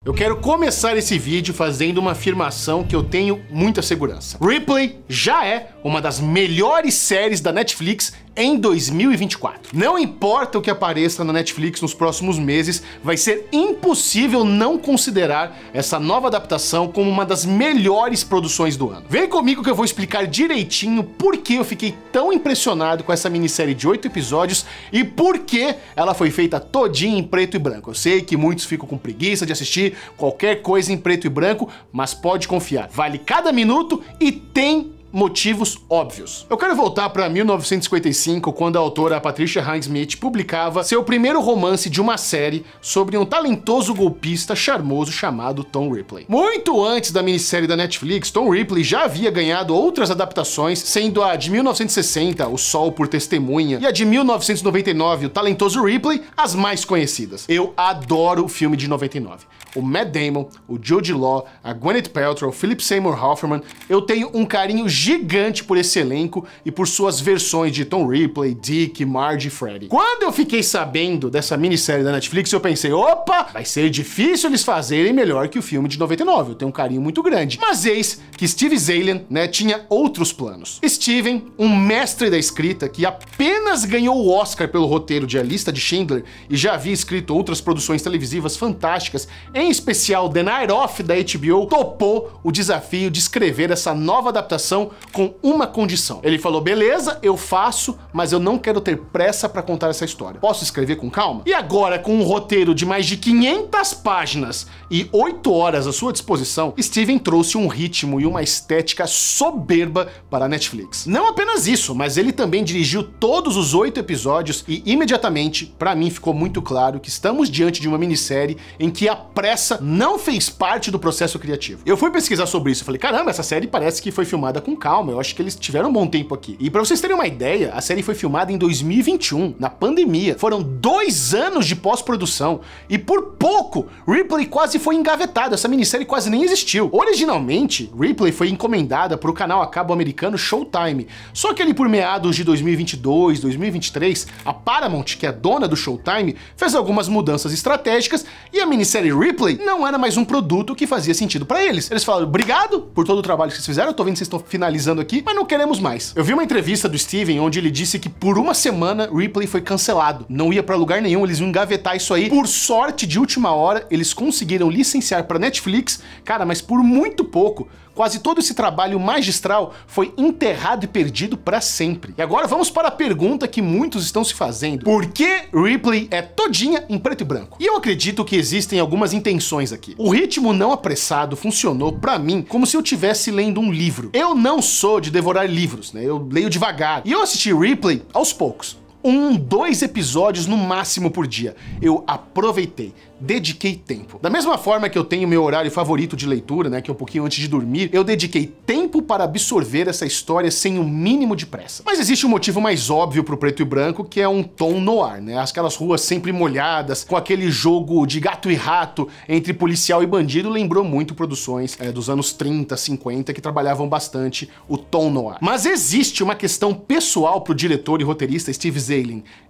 Eu quero começar esse vídeo fazendo uma afirmação que eu tenho muita segurança. Ripley já é uma das melhores séries da Netflix em 2024. Não importa o que apareça na Netflix nos próximos meses, vai ser impossível não considerar essa nova adaptação como uma das melhores produções do ano. Vem comigo que eu vou explicar direitinho por que eu fiquei tão impressionado com essa minissérie de 8 episódios e por que ela foi feita todinha em preto e branco. Eu sei que muitos ficam com preguiça de assistir qualquer coisa em preto e branco, mas pode confiar, vale cada minuto e tem motivos óbvios. Eu quero voltar para 1955, quando a autora Patricia Highsmith publicava seu primeiro romance de uma série sobre um talentoso golpista charmoso chamado Tom Ripley. Muito antes da minissérie da Netflix, Tom Ripley já havia ganhado outras adaptações, sendo a de 1960, O Sol por Testemunha, e a de 1999, O Talentoso Ripley, as mais conhecidas. Eu adoro o filme de 99. O Matt Damon, o Jude Law, a Gwyneth Paltrow, o Philip Seymour Hoffman, eu tenho um carinho gigante por esse elenco e por suas versões de Tom Ripley, Dick, Marge e Freddy. Quando eu fiquei sabendo dessa minissérie da Netflix, eu pensei, opa, vai ser difícil eles fazerem melhor que o filme de 99, eu tenho um carinho muito grande. Mas eis que Steve Zaillian, tinha outros planos. Steven, um mestre da escrita que apenas ganhou o Oscar pelo roteiro de A Lista de Schindler e já havia escrito outras produções televisivas fantásticas, em especial The Night Of da HBO, topou o desafio de escrever essa nova adaptação com uma condição. Ele falou, beleza, eu faço, mas eu não quero ter pressa para contar essa história. Posso escrever com calma? E agora, com um roteiro de mais de 500 páginas e 8 horas à sua disposição, Steven trouxe um ritmo e uma estética soberba para a Netflix. Não apenas isso, mas ele também dirigiu todos os 8 episódios e imediatamente, para mim, ficou muito claro que estamos diante de uma minissérie em que a pressa não fez parte do processo criativo. Eu fui pesquisar sobre isso, falei, caramba, essa série parece que foi filmada com calma, eu acho que eles tiveram um bom tempo aqui. E pra vocês terem uma ideia, a série foi filmada em 2021, na pandemia. Foram 2 anos de pós-produção e por pouco, Ripley quase foi engavetado, essa minissérie quase nem existiu. Originalmente, Ripley foi encomendada pro canal a cabo americano Showtime, só que ali por meados de 2022, 2023, a Paramount, que é dona do Showtime, fez algumas mudanças estratégicas e a minissérie Ripley não era mais um produto que fazia sentido pra eles. Eles falaram, obrigado por todo o trabalho que vocês fizeram, eu tô vendo que vocês estão finalizando aqui, mas não queremos mais. Eu vi uma entrevista do Steven onde ele disse que por uma semana Ripley foi cancelado, não ia pra lugar nenhum, eles iam engavetar isso aí. Por sorte, de última hora, eles conseguiram licenciar pra Netflix, cara, mas por muito pouco. Quase todo esse trabalho magistral foi enterrado e perdido para sempre. E agora vamos para a pergunta que muitos estão se fazendo. Por que Ripley é todinha em preto e branco? E eu acredito que existem algumas intenções aqui. O ritmo não apressado funcionou para mim como se eu estivesse lendo um livro. Eu não sou de devorar livros, eu leio devagar. E eu assisti Ripley aos poucos. 1, 2 episódios no máximo por dia. Eu aproveitei, dediquei tempo. Da mesma forma que eu tenho meu horário favorito de leitura, que é um pouquinho antes de dormir, eu dediquei tempo para absorver essa história sem o mínimo de pressa. Mas existe um motivo mais óbvio pro preto e branco, que é um tom noir, Aquelas ruas sempre molhadas, com aquele jogo de gato e rato entre policial e bandido, lembrou muito produções dos anos 30, 50, que trabalhavam bastante o tom noir. Mas existe uma questão pessoal pro diretor e roteirista Steve Zaillian.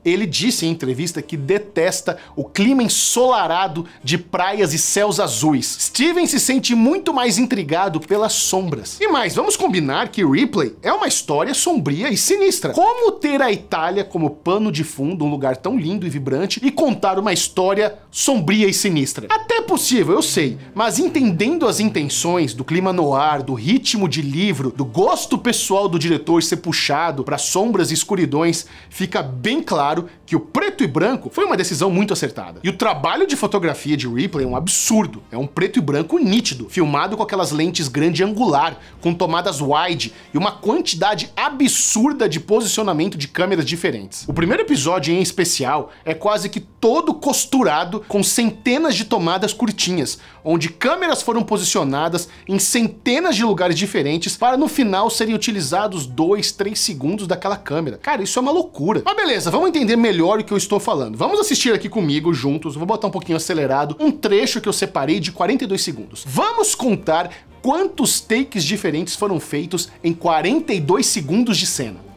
Ele disse em entrevista que detesta o clima ensolarado de praias e céus azuis. Steven se sente muito mais intrigado pelas sombras. E mais, vamos combinar que Ripley é uma história sombria e sinistra. Como ter a Itália como pano de fundo, um lugar tão lindo e vibrante, e contar uma história sombria e sinistra? Até possível, eu sei, mas entendendo as intenções do clima noir, do ritmo de livro, do gosto pessoal do diretor ser puxado para sombras e escuridões, fica bem claro que o preto e branco foi uma decisão muito acertada. E o trabalho de fotografia de Ripley é um absurdo. É um preto e branco nítido, filmado com aquelas lentes grande angular, com tomadas wide e uma quantidade absurda de posicionamento de câmeras diferentes. O primeiro episódio em especial é quase que todo costurado com centenas de tomadas curtinhas, onde câmeras foram posicionadas em centenas de lugares diferentes para no final serem utilizados 2, 3 segundos daquela câmera. Cara, isso é uma loucura. Mas beleza, vamos entender melhor o que eu estou falando. Vamos assistir aqui comigo juntos, vou botar um pouquinho acelerado, um trecho que eu separei de 42 segundos. Vamos contar quantos takes diferentes foram feitos em 42 segundos de cena.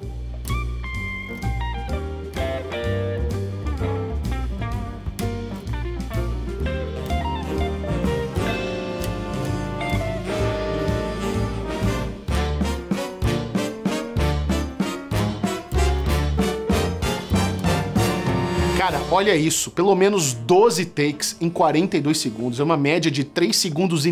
Cara, olha isso, pelo menos 12 takes em 42 segundos, é uma média de 3,5 segundos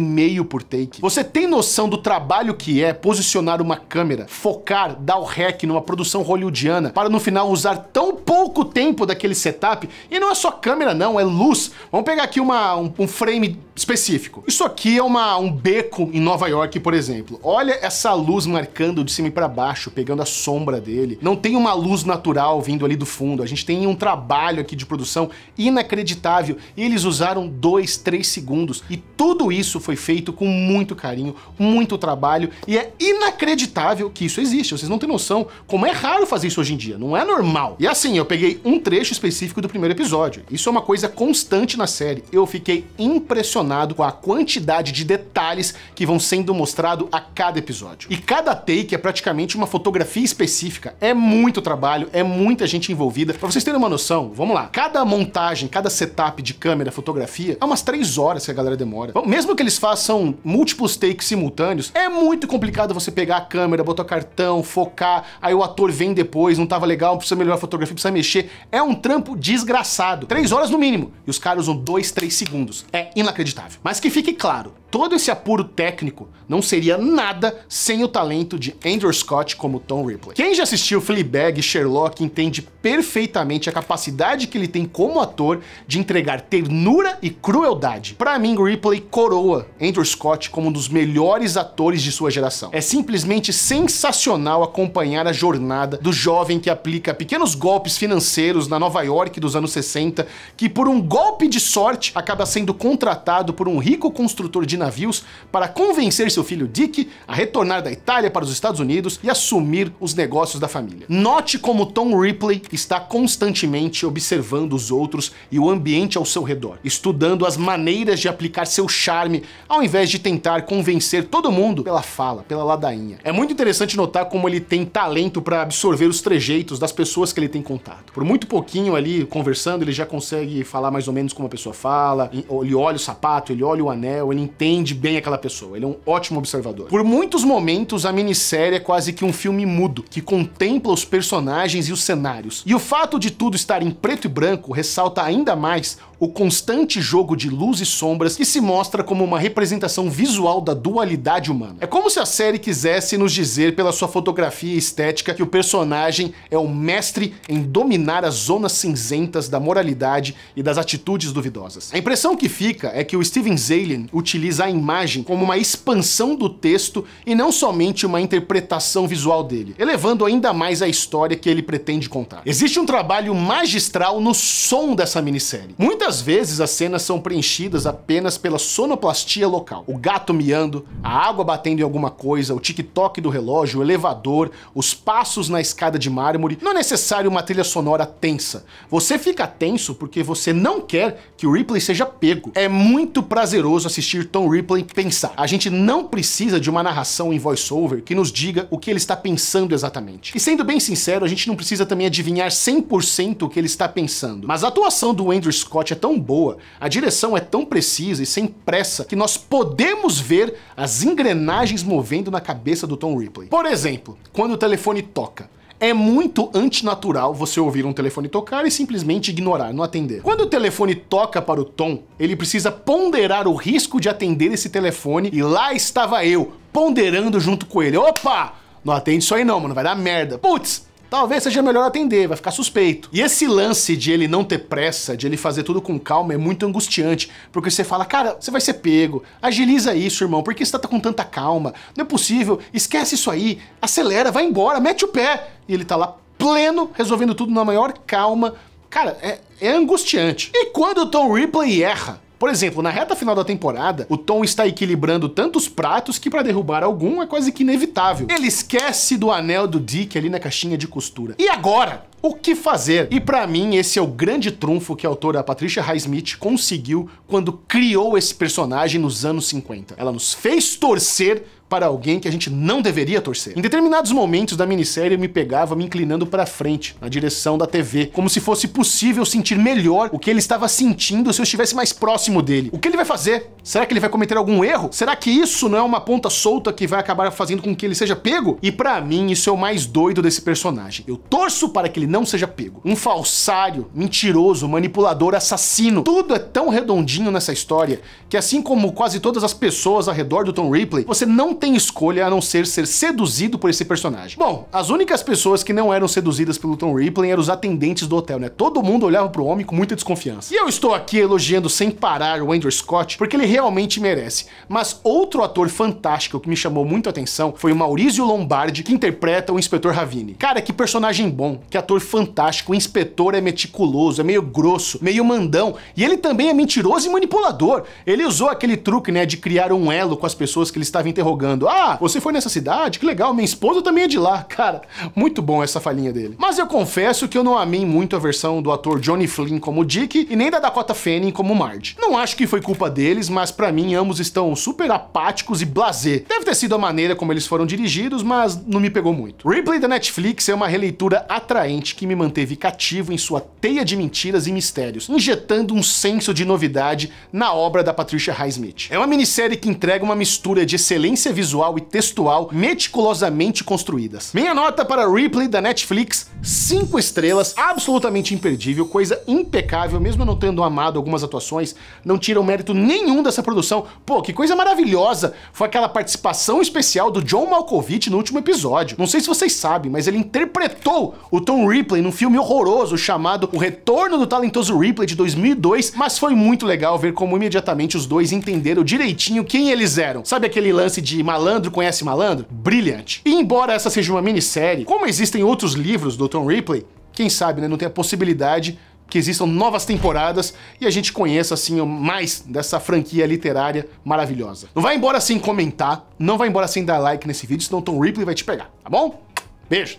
por take. Você tem noção do trabalho que é posicionar uma câmera, focar, dar o rec numa produção hollywoodiana, para no final usar tão pouco tempo daquele setup? E não é só câmera não, é luz. Vamos pegar aqui um frame específico. Isso aqui é um beco em Nova York, por exemplo. Olha essa luz marcando de cima e para baixo, pegando a sombra dele. Não tem uma luz natural vindo ali do fundo, a gente tem um trabalho aqui de produção inacreditável, e eles usaram 2, 3 segundos, e tudo isso foi feito com muito carinho, muito trabalho, e é inacreditável que isso existe. Vocês não têm noção como é raro fazer isso hoje em dia, não é normal. E assim, eu peguei um trecho específico do primeiro episódio. Isso é uma coisa constante na série. Eu fiquei impressionado com a quantidade de detalhes que vão sendo mostrado a cada episódio. E cada take é praticamente uma fotografia específica. É muito trabalho, é muita gente envolvida. Pra vocês terem uma noção, vamos lá. Cada montagem, cada setup de câmera, fotografia, é umas 3 horas que a galera demora. Mesmo que eles façam múltiplos takes simultâneos, é muito complicado você pegar a câmera, botar o cartão, focar, aí o ator vem depois, não tava legal, precisa melhorar a fotografia, precisa mexer. É um trampo desgraçado. 3 horas no mínimo. E os caras usam 2, 3 segundos. É inacreditável. Mas que fique claro, todo esse apuro técnico não seria nada sem o talento de Andrew Scott como Tom Ripley. Quem já assistiu Fleabag e Sherlock entende perfeitamente a capacidade que ele tem como ator de entregar ternura e crueldade. Pra mim, Ripley coroa Andrew Scott como um dos melhores atores de sua geração. É simplesmente sensacional acompanhar a jornada do jovem que aplica pequenos golpes financeiros na Nova York dos anos 60, que por um golpe de sorte acaba sendo contratado por um rico construtor de navios para convencer seu filho Dick a retornar da Itália para os Estados Unidos e assumir os negócios da família. Note como Tom Ripley está constantemente observando os outros e o ambiente ao seu redor, estudando as maneiras de aplicar seu charme, ao invés de tentar convencer todo mundo pela fala, pela ladainha. É muito interessante notar como ele tem talento para absorver os trejeitos das pessoas que ele tem contato. Por muito pouquinho ali, conversando, ele já consegue falar mais ou menos como a pessoa fala, ele olha o sapato, ele olha o anel, ele entende bem aquela pessoa, ele é um ótimo observador. Por muitos momentos, a minissérie é quase que um filme mudo, que contempla os personagens e os cenários. E o fato de tudo estar em preto e branco ressalta ainda mais o constante jogo de luz e sombras que se mostra como uma representação visual da dualidade humana. É como se a série quisesse nos dizer pela sua fotografia e estética que o personagem é um mestre em dominar as zonas cinzentas da moralidade e das atitudes duvidosas. A impressão que fica é que o Steven Zaillian utiliza a imagem como uma expansão do texto e não somente uma interpretação visual dele, elevando ainda mais a história que ele pretende contar. Existe um trabalho magistral no som dessa minissérie. Muitas vezes as cenas são preenchidas apenas pela sonoplastia local. O gato miando, a água batendo em alguma coisa, o tic-toc do relógio, o elevador, os passos na escada de mármore. Não é necessário uma trilha sonora tensa. Você fica tenso porque você não quer que o Ripley seja pego. É muito prazeroso assistir Tom Ripley pensar. A gente não precisa de uma narração em voice-over que nos diga o que ele está pensando exatamente. E sendo bem sincero, a gente não precisa também adivinhar 100% o que ele está pensando. Mas a atuação do Andrew Scott é tão boa, a direção é tão precisa e sem pressa que nós podemos ver as engrenagens movendo na cabeça do Tom Ripley. Por exemplo, quando o telefone toca. É muito antinatural você ouvir um telefone tocar e simplesmente ignorar, não atender. Quando o telefone toca para o Tom, ele precisa ponderar o risco de atender esse telefone, e lá estava eu, ponderando junto com ele. Opa! Não atende isso aí não, mano, vai dar merda. Putz! Talvez seja melhor atender, vai ficar suspeito. E esse lance de ele não ter pressa, de ele fazer tudo com calma, é muito angustiante, porque você fala, cara, você vai ser pego, agiliza isso, irmão, por que você tá com tanta calma? Não é possível, esquece isso aí, acelera, vai embora, mete o pé. E ele tá lá pleno, resolvendo tudo na maior calma. Cara, é angustiante. E quando o Tom Ripley erra? Por exemplo, na reta final da temporada, o Tom está equilibrando tantos pratos que para derrubar algum é quase que inevitável. Ele esquece do anel do Dick ali na caixinha de costura. E agora? O que fazer? E pra mim, esse é o grande trunfo que a autora Patricia Highsmith conseguiu quando criou esse personagem nos anos 50. Ela nos fez torcer para alguém que a gente não deveria torcer. Em determinados momentos da minissérie eu me pegava me inclinando para frente, na direção da TV, como se fosse possível sentir melhor o que ele estava sentindo se eu estivesse mais próximo dele. O que ele vai fazer? Será que ele vai cometer algum erro? Será que isso não é uma ponta solta que vai acabar fazendo com que ele seja pego? E pra mim isso é o mais doido desse personagem. Eu torço para que ele não seja pego. Um falsário, mentiroso, manipulador, assassino. Tudo é tão redondinho nessa história que, assim como quase todas as pessoas ao redor do Tom Ripley, você não tem escolha a não ser seduzido por esse personagem. Bom, as únicas pessoas que não eram seduzidas pelo Tom Ripley eram os atendentes do hotel, né? Todo mundo olhava pro homem com muita desconfiança. E eu estou aqui elogiando sem parar o Andrew Scott porque ele realmente merece. Mas outro ator fantástico que me chamou muito a atenção foi o Maurizio Lombardi, que interpreta o Inspetor Ravini. Cara, que personagem bom, que ator fantástico. O inspetor é meticuloso, é meio grosso, meio mandão, e ele também é mentiroso e manipulador. Ele usou aquele truque, né, de criar um elo com as pessoas que ele estava interrogando. Ah, você foi nessa cidade? Que legal, minha esposa também é de lá. Cara, muito bom essa falinha dele. Mas eu confesso que eu não amei muito a versão do ator Johnny Flynn como Dick e nem da Dakota Fanning como Marge. Não acho que foi culpa deles, mas pra mim ambos estão super apáticos e blasé. Deve ter sido a maneira como eles foram dirigidos, mas não me pegou muito. Ripley da Netflix é uma releitura atraente que me manteve cativo em sua teia de mentiras e mistérios, injetando um senso de novidade na obra da Patricia Highsmith. É uma minissérie que entrega uma mistura de excelência visual e textual meticulosamente construídas. Minha nota para Ripley da Netflix, 5 estrelas, absolutamente imperdível, coisa impecável, mesmo eu não tendo amado algumas atuações, não tiram mérito nenhum dessa produção. Pô, que coisa maravilhosa foi aquela participação especial do John Malkovich no último episódio. Não sei se vocês sabem, mas ele interpretou o Tom Ripley num filme horroroso chamado O Retorno do Talentoso Ripley de 2002, mas foi muito legal ver como imediatamente os dois entenderam direitinho quem eles eram. Sabe aquele lance de malandro conhece malandro? Brilhante. E embora essa seja uma minissérie, como existem outros livros do Tom Ripley, quem sabe, né, não tem a possibilidade que existam novas temporadas e a gente conheça, assim, mais dessa franquia literária maravilhosa. Não vai embora sem comentar, não vai embora sem dar like nesse vídeo, senão o Tom Ripley vai te pegar, tá bom? Beijo,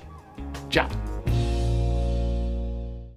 tchau.